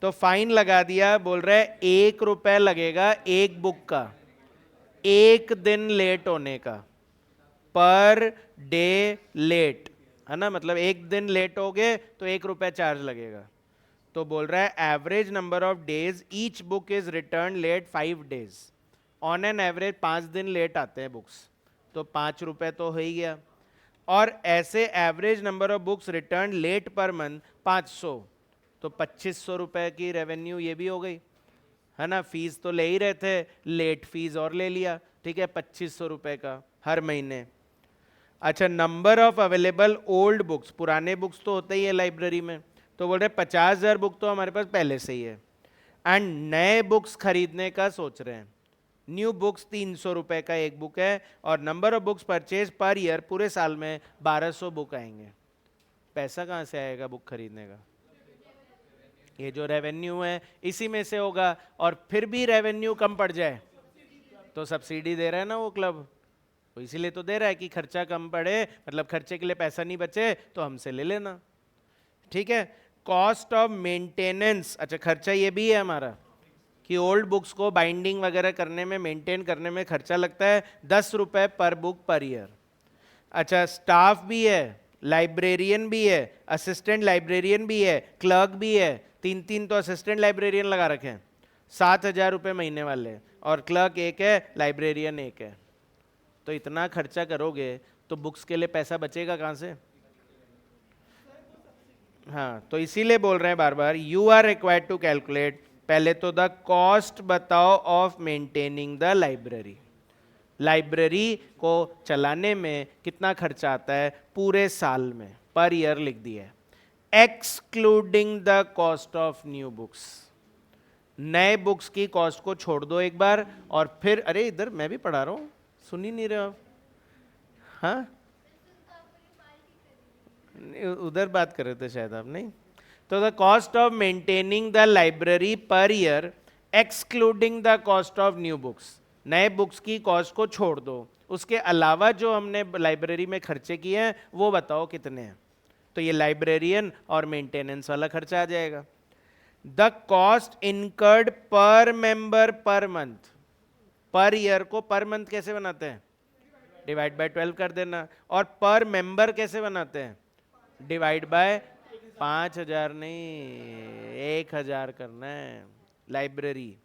तो फाइन लगा दिया, बोल रहे 1 रुपए लगेगा एक बुक का, 1 दिन लेट होने का, पर डे लेट, है ना। मतलब 1 दिन लेट हो गए तो 1 रुपए चार्ज लगेगा। तो बोल रहा है average number of days each book is return late 5 days, on an average 5 दिन लेट आते हैं बुक्स, तो 5 रुपए तो हो ही गया। और ऐसे average number of books return late per month 500, तो 2500 रुपए की रेवेन्यू ये भी हो गई, है ना। फीस तो ले ही रहे थे, लेट फीस और ले लिया, ठीक है, 2500 रुपए का हर महीने। अच्छा, number of available old books, पुराने बुक्स तो होते ही है लाइब्रेरी में, तो बोल रहे 50,000 बुक तो हमारे पास पहले से ही है, एंड नए बुक्स खरीदने का सोच रहे हैं। न्यू बुक्स 300 रुपए का एक बुक है, और number of books purchase per year, पूरे साल में 1200 बुक आएंगे। पैसा कहाँ से आएगा बुक खरीदने का? ये जो रेवेन्यू है इसी में से होगा। और फिर भी रेवेन्यू कम पड़ जाए तो सब्सिडी दे रहा है ना वो क्लब, तो इसीलिए तो दे रहा है कि खर्चा कम पड़े, मतलब खर्चे के लिए पैसा नहीं बचे तो हमसे ले लेना, ठीक है। कॉस्ट ऑफ मेंटेनेंस, अच्छा खर्चा ये भी है हमारा कि ओल्ड बुक्स को बाइंडिंग वगैरह करने में, मेंटेन करने में खर्चा लगता है 10 रुपए पर बुक पर ईयर। अच्छा, स्टाफ भी है, लाइब्रेरियन भी है, असिस्टेंट लाइब्रेरियन भी है, क्लर्क भी है, 3 तो असिस्टेंट लाइब्रेरियन लगा रखे हैं, 7,000 रुपये महीने वाले, और क्लर्क एक है, लाइब्रेरियन एक है। तो इतना खर्चा करोगे तो बुक्स के लिए पैसा बचेगा कहाँ से? हाँ, तो इसीलिए बोल रहे हैं बार बार, you are required to calculate, पहले तो द कॉस्ट बताओ of maintaining the library, library को चलाने में कितना खर्चा आता है पूरे साल में, पर ईयर लिख दिया है, excluding the cost of new books. नए बुक्स की कॉस्ट को छोड़ दो एक बार, और फिर, अरे इधर मैं भी पढ़ा रहा हूँ, सुन ही नहीं रहे हो? हाँ, उधर बात कर रहे थे शायद आप, नहीं? तो the cost of maintaining the library per year excluding the cost of new books, नए बुक्स की कॉस्ट को छोड़ दो, उसके अलावा जो हमने लाइब्रेरी में खर्चे किए हैं वो बताओ कितने हैं। तो ये लाइब्रेरियन और मेंटेनेंस वाला खर्चा आ जाएगा। द कॉस्ट इनकर्ड पर member per month, per year को पर मंथ कैसे बनाते हैं? डिवाइड बाय 12 कर देना। और पर मेंबर कैसे बनाते हैं? डिवाइड बाय 5,000 नहीं, 1,000 करना है। Library,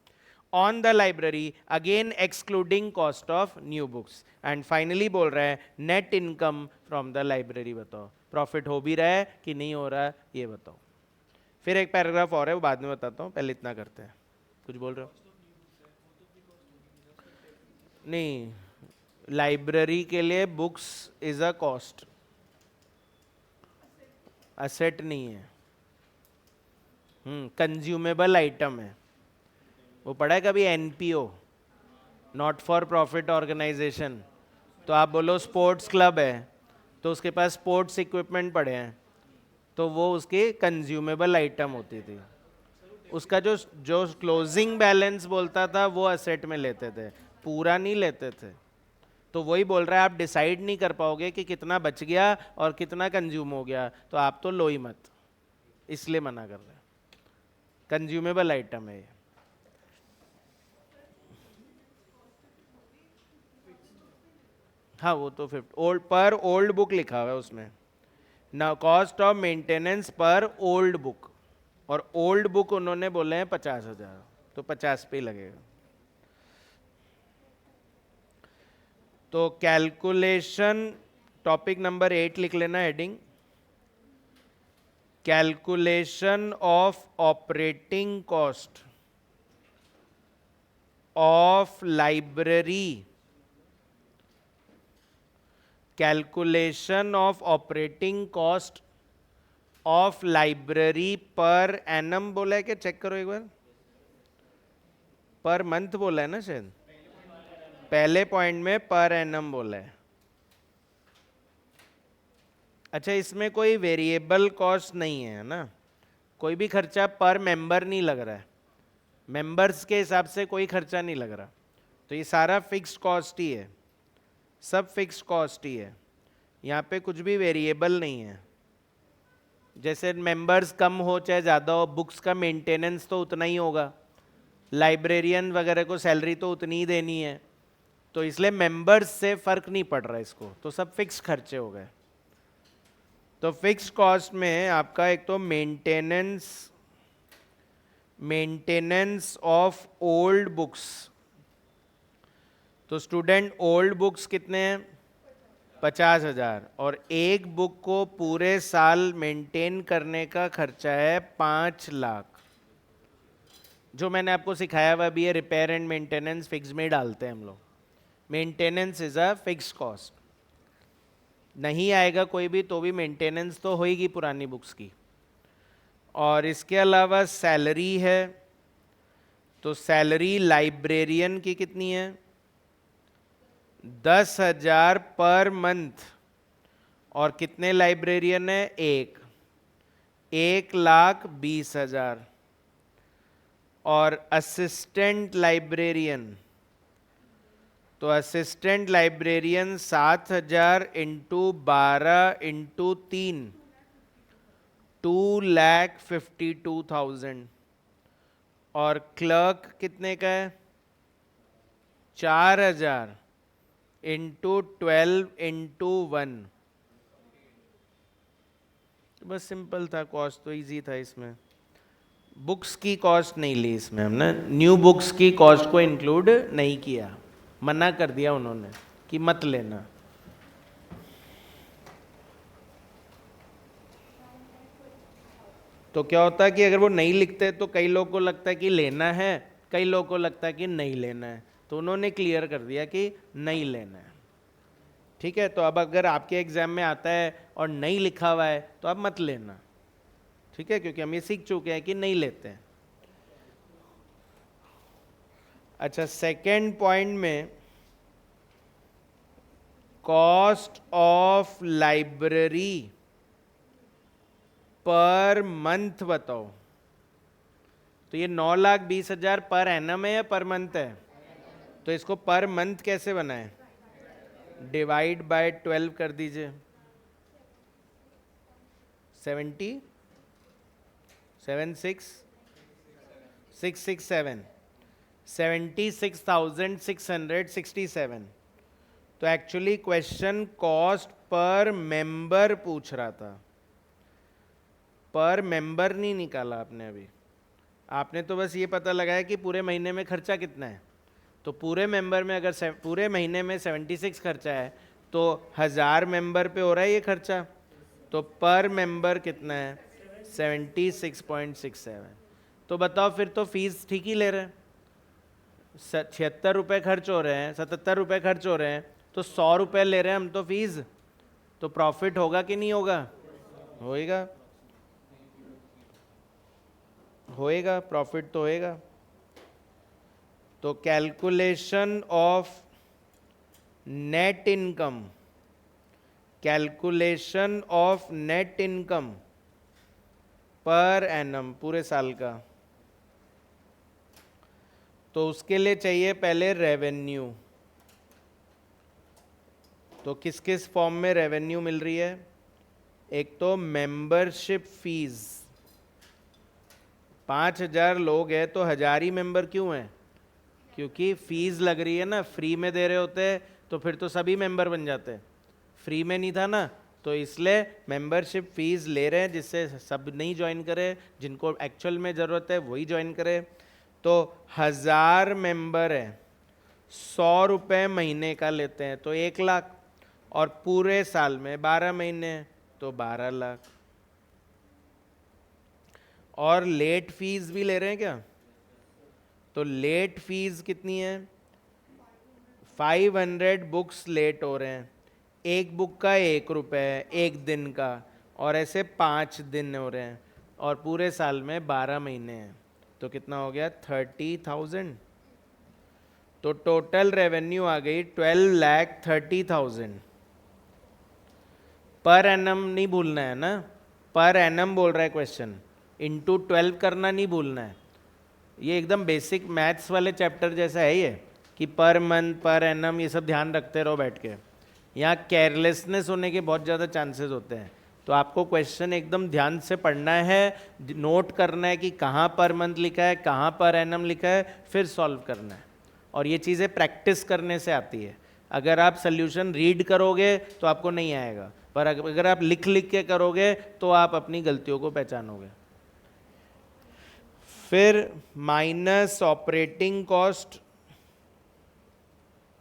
on the library again excluding cost of new books. And finally बोल रहा है net income from the library बताओ, प्रॉफिट हो भी रहा है कि नहीं हो रहा है ये बताओ। फिर एक पैराग्राफ और है, वो बाद में बताता हूँ, पहले इतना करते हैं। कुछ बोल रहे हो? नहीं, लाइब्रेरी के लिए books is a cost, asset नहीं है, कंज्यूमेबल आइटम है। वो पढ़ा है कभी NPO, not for profit organisation? तो आप बोलो स्पोर्ट्स क्लब है तो उसके पास स्पोर्ट्स इक्विपमेंट पड़े हैं, तो वो उसकी कंज्यूमेबल आइटम होती थी। उसका जो जो क्लोजिंग बैलेंस बोलता था वो असेट में लेते थे, पूरा नहीं लेते थे। तो वही बोल रहा है आप डिसाइड नहीं कर पाओगे कि कितना बच गया और कितना कंज्यूम हो गया, तो आप तो लो ही मत, इसलिए मना कर रहे हैं। कंज्यूमेबल आइटम है ये। हाँ वो तो 50 ओल्ड पर ओल्ड बुक लिखा हुआ है उसमें ना, कॉस्ट ऑफ मेंटेनेंस पर ओल्ड बुक, और ओल्ड बुक उन्होंने बोले हैं 50,000, तो 50 पे ही लगेगा। तो कैलकुलेशन, टॉपिक नंबर 8 लिख लेना heading, calculation of operating cost of library, calculation of operating cost of library per annum बोला है क्या, चेक करो एक बार, पर मंथ बोला है ना शायद, पहले पॉइंट में पर एनम बोला है। अच्छा इसमें कोई वेरिएबल कॉस्ट नहीं है ना, कोई भी खर्चा पर मेंबर नहीं लग रहा है, मेंबर्स के हिसाब से कोई खर्चा नहीं लग रहा, तो ये सारा फिक्स्ड कॉस्ट ही है, सब फिक्स्ड कॉस्ट ही है, यहाँ पे कुछ भी वेरिएबल नहीं है। जैसे मेंबर्स कम हो चाहे ज़्यादा हो, बुक्स का मेंटेनेंस तो उतना ही होगा, लाइब्रेरियन वगैरह को सैलरी तो उतनी ही देनी है, तो इसलिए मेंबर्स से फर्क नहीं पड़ रहा इसको, तो सब फिक्स खर्चे हो गए। तो फिक्स कॉस्ट में आपका एक तो मेंटेनेंस ऑफ ओल्ड बुक्स, तो स्टूडेंट ओल्ड बुक्स कितने हैं 50,000, और एक बुक को पूरे साल मेंटेन करने का खर्चा है 5 लाख। जो मैंने आपको सिखाया हुआ भी है, रिपेयर एंड मेंटेनेंस फिक्स में डालते हैं हम लोग, maintenance is a fix cost, नहीं आएगा कोई भी तो भी मेंटेनेंस तो होएगी पुरानी बुक्स की। और इसके अलावा सैलरी है, तो सैलरी लाइब्रेरियन की कितनी है 10,000 पर मंथ, और कितने लाइब्रेरियन है, 1,20,000। और असिस्टेंट लाइब्रेरियन, तो असिस्टेंट लाइब्रेरियन 7,000 इंटू 12 इंटू 3, 2,52,000। और क्लर्क कितने का है 4,000 इंटू 12 इंटू 1। बस सिंपल था, कॉस्ट तो इजी था इसमें, बुक्स की कॉस्ट नहीं ली इसमें हमने, न्यू बुक्स की कॉस्ट को इंक्लूड नहीं किया, मना कर दिया उन्होंने कि मत लेना। तो क्या होता है कि अगर वो नहीं लिखते तो कई लोगों को लगता है कि लेना है, कई लोगों को लगता है कि नहीं लेना है, तो उन्होंने क्लियर कर दिया कि नहीं लेना है। ठीक है, तो अब अगर आपके एग्जाम में आता है और नहीं लिखा हुआ है तो आप मत लेना, ठीक है, क्योंकि हम ये सीख चुके हैं कि नहीं लेते हैं। अच्छा, सेकेंड पॉइंट में cost of library per month बताओ, तो ये 9,20,000 पर एनम है या पर मंथ है, तो इसको पर मंथ कैसे बनाए, डिवाइड बाय 12 कर दीजिए, 70 667 76,667। तो actually question cost per member पूछ रहा था, पर मेंबर नहीं निकाला आपने अभी, आपने तो बस ये पता लगाया कि पूरे महीने में खर्चा कितना है, तो पूरे मेंबर में अगर पूरे महीने में 76 खर्चा है तो 1000 मेंबर पे हो रहा है ये खर्चा, तो पर मेंबर कितना है 76.67। तो बताओ फिर तो फीस ठीक ही ले रहे हैं, 76 रुपये खर्च हो रहे हैं, 77 रुपये खर्च हो रहे हैं, तो 100 रुपये ले रहे हैं हम तो फीस, तो प्रॉफिट होगा कि नहीं होगा, होएगा, होएगा, प्रॉफिट तो होएगा। तो calculation of net income, calculation of net income per annum पूरे साल का, तो उसके लिए चाहिए पहले रेवेन्यू, तो किस किस फॉर्म में रेवेन्यू मिल रही है? एक तो मेंबरशिप फीस, 5,000 लोग हैं तो 1,000 ही मेंबर क्यों हैं? क्योंकि फीस लग रही है ना, फ्री में दे रहे होते तो फिर तो सभी मेंबर बन जाते, फ्री में नहीं था ना, तो इसलिए मेंबरशिप फीस ले रहे हैं जिससे सब नहीं ज्वाइन करे, जिनको एक्चुअल में ज़रूरत है वही ज्वाइन करे। तो 1,000 मेंबर है, 100 रुपये महीने का लेते हैं तो 1 लाख, और पूरे साल में 12 महीने तो 12 लाख। और लेट फीस भी ले रहे हैं क्या? तो लेट फीस कितनी है? 500 बुक्स लेट हो रहे हैं, एक बुक का 1 रुपये एक दिन का, और ऐसे 5 दिन हो रहे हैं, और पूरे साल में 12 महीने हैं, तो कितना हो गया? 30,000। तो टोटल रेवेन्यू आ गई 12,30,000 पर एनम। नहीं भूलना है ना, पर एनम बोल रहा है क्वेश्चन, इंटू 12 करना नहीं भूलना है। ये एकदम बेसिक मैथ्स वाले चैप्टर जैसा है ये, कि पर मंथ पर एनम ये सब ध्यान रखते रहो बैठ के। यहाँ केयरलेसनेस होने के बहुत ज़्यादा चांसेस होते हैं, तो आपको क्वेश्चन एकदम ध्यान से पढ़ना है, नोट करना है कि कहाँ पर मंथ लिखा है, कहाँ पर एनम लिखा है, फिर सॉल्व करना है। और ये चीज़ें प्रैक्टिस करने से आती है। अगर आप सोल्यूशन रीड करोगे तो आपको नहीं आएगा, पर अगर आप लिख लिख के करोगे तो आप अपनी गलतियों को पहचानोगे। फिर माइनस ऑपरेटिंग कॉस्ट,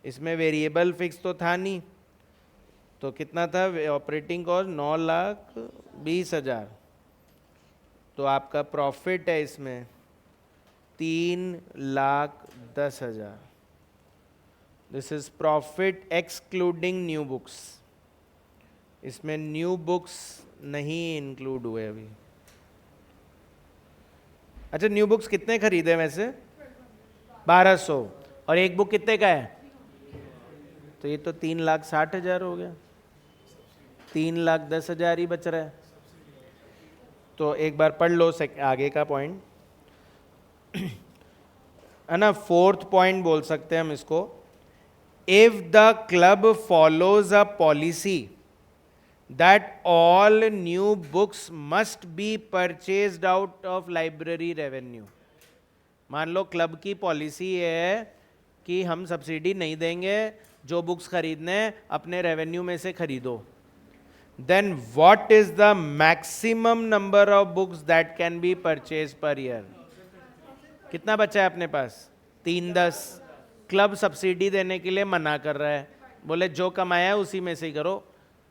इसमें वेरिएबल फिक्स तो था नहीं, तो कितना था ऑपरेटिंग कॉस्ट? 9,20,000। तो आपका प्रॉफिट है इसमें 3,10,000। This is profit excluding new books. इसमें न्यू बुक्स नहीं इंक्लूड हुए अभी। अच्छा, न्यू बुक्स कितने खरीदे वैसे? 1,200। और एक बुक कितने का है? तो ये तो 3,60,000 हो गया, 3,10,000 ही बच रहा है। तो एक बार पढ़ लो आगे का पॉइंट है ना, 4th पॉइंट बोल सकते हैं हम इसको। If the club follows a policy that all new books must be purchased out of library revenue। मान लो क्लब की पॉलिसी है कि हम सब्सिडी नहीं देंगे, जो बुक्स खरीदने अपने रेवेन्यू में से खरीदो। then what is the maximum number of books that can be purchased per year? कितना बचा है अपने पास? 310। क्लब सब्सिडी देने के लिए मना कर रहा है, बोले जो कमाया है उसी में से ही करो।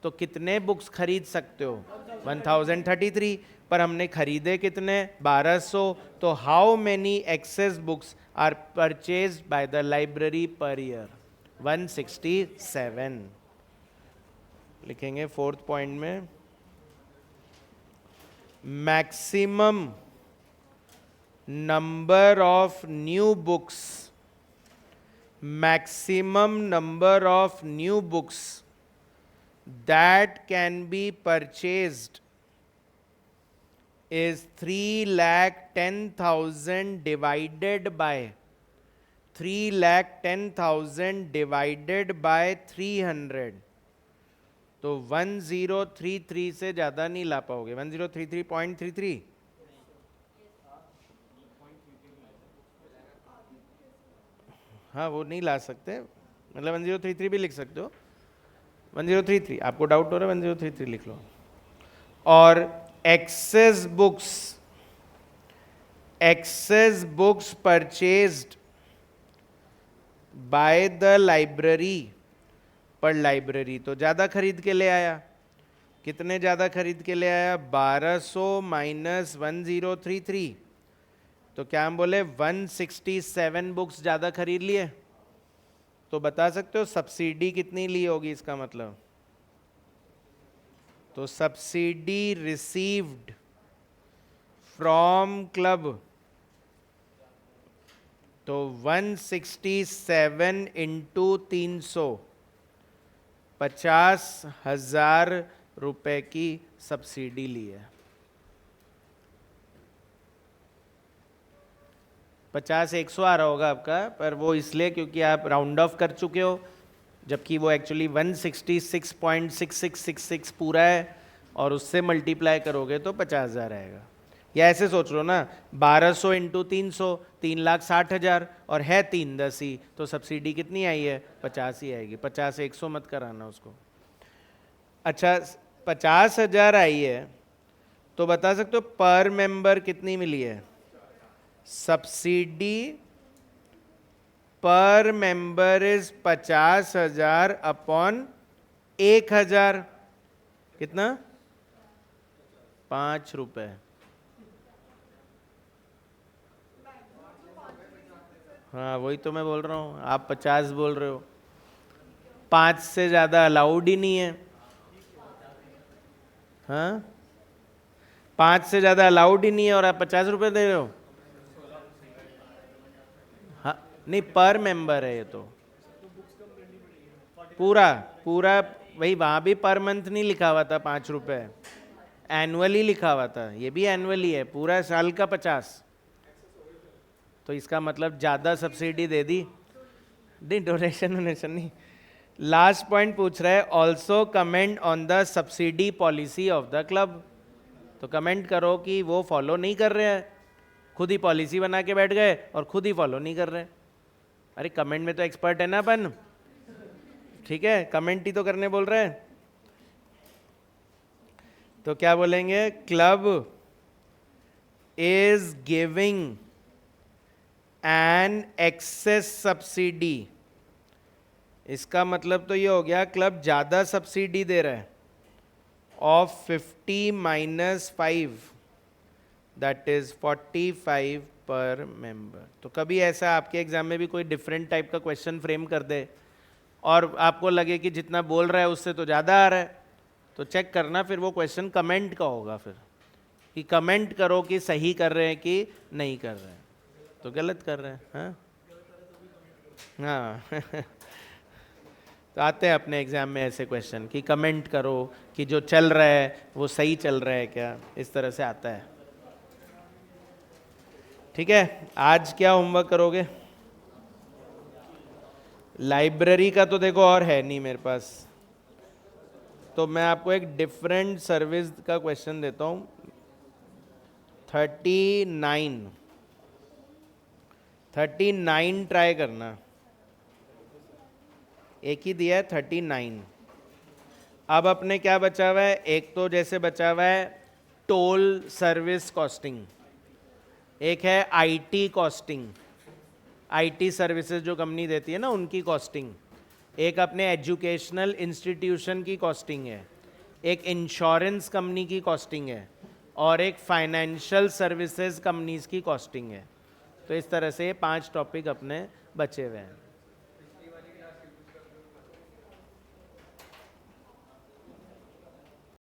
तो कितने बुक्स खरीद सकते हो? 1033, पर हमने खरीदे कितने? 1,200। तो how many excess books are purchased by the library per year? 167 लिखेंगे 4th पॉइंट में। Maximum number of new books, maximum number of new books that can be purchased is 3,10,000 divided by 3,10,000 divided by 300। तो 1033 से ज्यादा नहीं ला पाओगे। 1033.33 हाँ, वो नहीं ला सकते, मतलब 1033 भी लिख सकते हो। 1033 आपको डाउट हो रहा है, 1033 लिख लो। और excess books purchased by the library, पर लाइब्रेरी तो ज़्यादा खरीद के ले आया। कितने ज़्यादा खरीद के ले आया? 1,200 माइनस 1033, तो क्या हम बोले 167 बुक्स ज़्यादा खरीद लिए। तो बता सकते हो सब्सिडी कितनी ली होगी इसका मतलब? तो सब्सिडी रिसीव्ड फ्रॉम क्लब, तो 167 इंटू 300, 50,000 रुपए की सब्सिडी ली है। 50 100 आ रहा होगा आपका, पर वो इसलिए क्योंकि आप राउंड ऑफ कर चुके हो, जबकि वो एक्चुअली 166.6666 पूरा है, और उससे मल्टीप्लाई करोगे तो 50,000 आएगा। या ऐसे सोच लो ना, 1200 इंटू 300, 3,60,000, और है 310 ही, तो सब्सिडी कितनी आई है? 50 ही आएगी। 50 से 100 मत कराना उसको। अच्छा, 50,000 आई है तो बता सकते हो पर मेंबर कितनी मिली है? सब्सिडी पर मेंबर इज 50,000 अपॉन 1,000, कितना? 5 रुपए। हाँ वही तो मैं बोल रहा हूँ, आप 50 बोल रहे हो। 5 से ज्यादा अलाउड ही नहीं है। हाँ, 5 से ज्यादा अलाउड ही नहीं है और आप 50 रुपए दे रहे हो। हाँ नहीं, पर मेंबर है ये तो पूरा पूरा। वही, वहां भी पर मंथ नहीं लिखा हुआ था 5 रुपए, एनुअली लिखा हुआ था। ये भी एनुअली है, पूरा साल का 50। तो इसका मतलब ज्यादा सब्सिडी दे दी। नहीं, डोनेशन वोनेशन नहीं। लास्ट पॉइंट पूछ रहा है, also comment on the subsidy policy of the club. तो कमेंट करो कि वो फॉलो नहीं कर रहे हैं, खुद ही पॉलिसी बना के बैठ गए और खुद ही फॉलो नहीं कर रहे। अरे कमेंट में तो एक्सपर्ट है ना अपन, ठीक है, कमेंट ही तो करने बोल रहे हैं। तो क्या बोलेंगे? Club is giving an excess subsidy. इसका मतलब तो ये हो गया क्लब ज्यादा सब्सिडी दे रहा है ऑफ 50 माइनस 5, दैट इज 45 पर मेंबर। तो कभी ऐसा आपके एग्जाम में भी कोई डिफरेंट टाइप का क्वेश्चन फ्रेम कर दे और आपको लगे कि जितना बोल रहा है उससे तो ज़्यादा आ रहा है, तो चेक करना फिर वो क्वेश्चन कमेंट का होगा, फिर कि कमेंट करो कि सही कर रहे हैं कि नहीं कर रहे हैं। तो गलत कर रहे हैं। हाँ हाँ तो आते हैं अपने एग्जाम में ऐसे क्वेश्चन कि कमेंट करो कि जो चल रहा है वो सही चल रहा है क्या, इस तरह से आता है। ठीक है, आज क्या होमवर्क करोगे? लाइब्रेरी का तो देखो और है नहीं मेरे पास, तो मैं आपको एक डिफरेंट सर्विस का क्वेश्चन देता हूँ। 39 ट्राई करना, एक ही दिया है 39। अब अपने क्या बचा हुआ है? एक तो जैसे बचा हुआ है टोल सर्विस कॉस्टिंग, एक है आईटी कॉस्टिंग, आईटी सर्विसेज जो कंपनी देती है ना उनकी कॉस्टिंग, एक अपने एजुकेशनल इंस्टीट्यूशन की कॉस्टिंग है, एक इंश्योरेंस कंपनी की कॉस्टिंग है, और एक फाइनेंशियल सर्विसेज कंपनीज की कॉस्टिंग है। तो इस तरह से 5 टॉपिक अपने बचे हुए हैं।